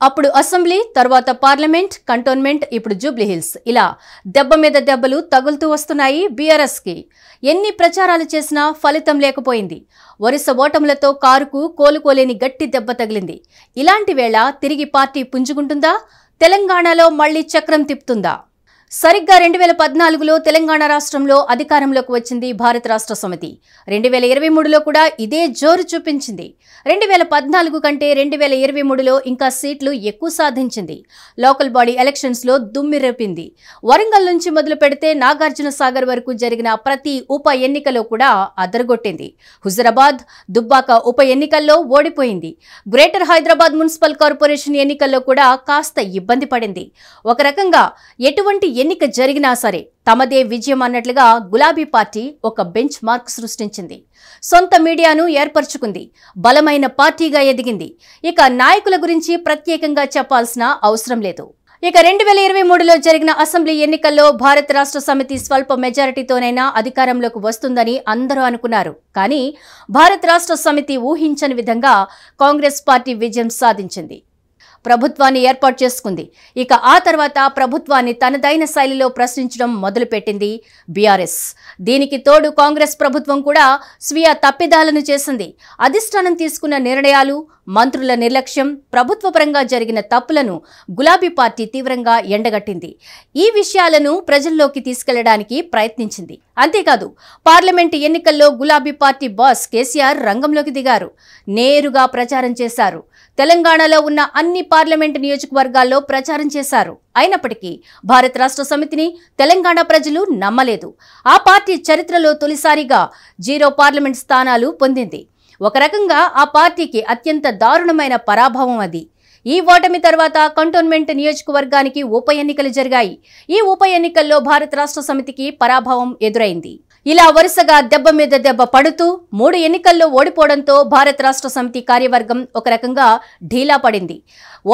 అప్పుడు అసెంబ్లీ, తర్వాత parliament, cantonment, ఇప్పుడు జూబ్లీ హిల్స్. ఇలా దెబ్బ మీద దెబ్బలు తగులుతూ వస్తున్నాయి బీఆర్ఎస్కి. ఎన్ని ప్రచారాలు చేసినా ఫలితం లేకపోయింది. వరుస ఓటములతో కారుకు కోలుకోలేని గట్టి దెబ్బ తగిలింది. ఇలాంటి వేళ తిరిగి పార్టీ పుంజుకుంటుందా? తెలంగాణలో మళ్లీ చక్రం తిప్పుతుందా? సరిగ్గా 2014లో తెలంగాణ రాష్ట్రంలో అధికారంలోకి వచ్చింది భారత రాష్ట్ర సమితి. 2023లో కూడా ఇదే జోరు చూపించింది. 2014 కంటే 2023లో ఇంకా సీట్లు ఎక్కువ సాధించింది. లోకల్ బాడీ ఎలక్షన్స్లో దుమ్మిరేపింది. వరంగల్ నుంచి మొదలు పెడితే నాగార్జున సాగర్ వరకు జరిగిన ప్రతి ఉప ఎన్నికలో కూడా అదరగొట్టింది. హుజరాబాద్, దుబ్బాక ఉప ఎన్నికల్లో ఓడిపోయింది. గ్రేటర్ హైదరాబాద్ మున్సిపల్ కార్పొరేషన్ ఎన్నికల్లో కూడా కాస్త ఇబ్బంది పడింది. ఒక రకంగా ఎటువంటి ఎన్నిక జరిగినా సరే తమదే విజయం అన్నట్లుగా గులాబీ పార్టీ ఒక బెంచ్ మార్క్ సృష్టించింది. సొంత మీడియాను ఏర్పరచుకుంది. బలమైన పార్టీగా ఎదిగింది. ఇక నాయకుల గురించి ప్రత్యేకంగా చెప్పాల్సిన అవసరం లేదు. ఇక 2023లో జరిగిన అసెంబ్లీ ఎన్నికల్లో భారత రాష్ట్ర సమితి స్వల్ప మెజారిటీతోనైనా అధికారంలోకి వస్తుందని అందరూ అనుకున్నారు. కానీ భారత రాష్ట్ర సమితి ఊహించని విధంగా కాంగ్రెస్ పార్టీ విజయం సాధించింది. ప్రభుత్వాన్ని ఏర్పాటు చేసుకుంది. ఇక ఆ తర్వాత ప్రభుత్వాన్ని తనదైన శైలిలో ప్రశ్నించడం మొదలుపెట్టింది బీఆర్ఎస్. దీనికి తోడు కాంగ్రెస్ ప్రభుత్వం కూడా స్వీయ తప్పిదాలను చేసింది. అధిష్టానం తీసుకున్న నిర్ణయాలు, మంత్రుల నిర్లక్ష్యం, ప్రభుత్వపరంగా జరిగిన తప్పులను గులాబీ పార్టీ తీవ్రంగా ఎండగట్టింది. ఈ విషయాలను ప్రజల్లోకి తీసుకెళ్లడానికి ప్రయత్నించింది. అంతేకాదు పార్లమెంటు ఎన్నికల్లో గులాబీ పార్టీ బాస్ కేసీఆర్ రంగంలోకి దిగారు. నేరుగా ప్రచారం చేశారు. తెలంగాణలో ఉన్న అన్ని పార్లమెంటు నియోజకవర్గాల్లో ప్రచారం చేశారు. అయినప్పటికీ భారత రాష్ట్ర సమితిని తెలంగాణ ప్రజలు నమ్మలేదు. ఆ పార్టీ చరిత్రలో తొలిసారిగా 0 పార్లమెంట్ స్థానాలు పొందింది. ఒక రకంగా ఆ పార్టీకి అత్యంత దారుణమైన పరాభవం అది. ఈ ఓటమి తర్వాత కంటోన్మెంట్ నియోజకవర్గానికి ఉప ఎన్నికలు జరిగాయి. ఈ ఉప ఎన్నికల్లో భారత రాష్ట్ర సమితికి పరాభవం ఎదురైంది. ఇలా వరుసగా దెబ్బ మీద దెబ్బ పడుతూ 3 ఎన్నికల్లో ఓడిపోవడంతో భారత రాష్ట్ర సమితి కార్యవర్గం ఒక రకంగా ఢీలా పడింది.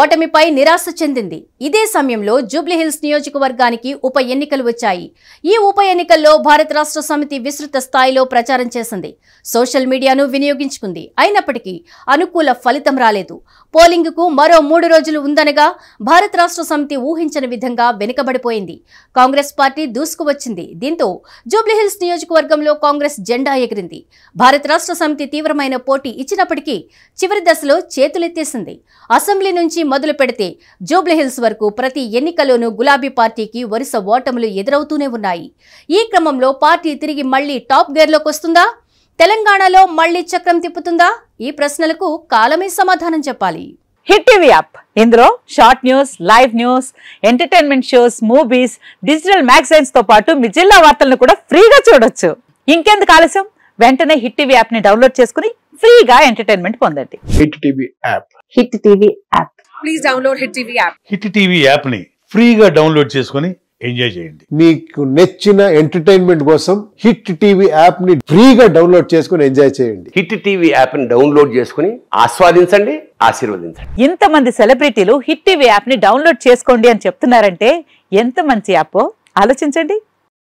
ఓటమిపై నిరాశ చెందింది. ఇదే సమయంలో జూబ్లీ హిల్స్ నియోజకవర్గానికి ఉప ఎన్నికలు వచ్చాయి. ఈ ఉప ఎన్నికల్లో భారత రాష్ట్ర సమితి విస్తృత స్థాయిలో ప్రచారం చేసింది. సోషల్ మీడియాను వినియోగించుకుంది. అయినప్పటికీ అనుకూల ఫలితం రాలేదు. పోలింగ్కు మరో 3 రోజులు ఉందనగా భారత రాష్ట్ర సమితి ఊహించని విధంగా వెనుకబడిపోయింది. కాంగ్రెస్ పార్టీ దూసుకువచ్చింది. దీంతో జూబ్లీ హిల్స్ నియోజకవర్గంలో కాంగ్రెస్ జెండా ఎగిరింది. భారత రాష్ట్ర సమితి తీవ్రమైన పోటీ ఇచ్చినప్పటికీ చివరి దశలో చేతులెత్తేసింది. అసెంబ్లీ నుంచి మొదలు పెడితే జూబ్లీ హిల్స్ వరకు ప్రతి ఎన్నికలోనూ గులాబీ పార్టీకి వరుస ఓటములు ఎదురవుతూనే ఉన్నాయి. ఈ క్రమంలో పార్టీ తిరిగి మళ్లీ టాప్ గేర్లోకి వస్తుందా? తెలంగాణలో మళ్లీ చక్రం తిప్పుతుందా? ఈ ప్రశ్నలకు కాలమే సమాధానం చెప్పాలి. హిట్ టీవీ యాప్, ఇందులో short news, live news, entertainment shows, movies, digital magazines తో పాటు మీ జిల్లా వార్తలను కూడా ఫ్రీగా చూడొచ్చు. ఇంకెందుకు ఆలస్యం? వెంటనే హిట్ టీవీ యాప్ ని డౌన్లోడ్ చేసుకుని ఫ్రీగా ఎంటర్టైన్మెంట్ పొందండి. Hit TV app. Hit TV app. Please download hit TV app. Hit TV app ని ఫ్రీగా డౌన్లోడ్ చేసుకుని ఎంజాయ్ చేయండి. మీకు నచ్చిన ఎంటర్టైన్మెంట్ కోసం హిట్ టీవీ యాప్ ని ఫ్రీగా డౌన్లోడ్ చేసుకుని ఎంజాయ్ చేయండి. హిట్ టీవీ యాప్ ని డౌన్లోడ్ చేసుకుని ఆస్వాదించండి, ఆశీర్వదించండి. ఇంతమంది సెలబ్రిటీలు హిట్ టీవీ యాప్ ని డౌన్లోడ్ చేసుకోండి అని చెప్తున్నారంటే ఎంత మంచి యాప్ ఆలోచించండి.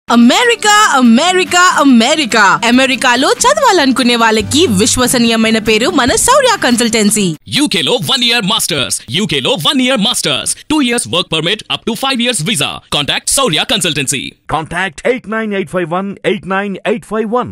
అమెరికా అమెరికా అమెరికా అమెరికాలో చదవాలనుకునే వాళ్ళకి విశ్వసనీయమైన పేరు మన శౌర్య కన్సల్టెన్సీ. UK లో 1 year masters, UK లో 1 year masters, 2 years work permit up to 5 years visa. Contact Shaurya Consultancy. Contact 89851 89851.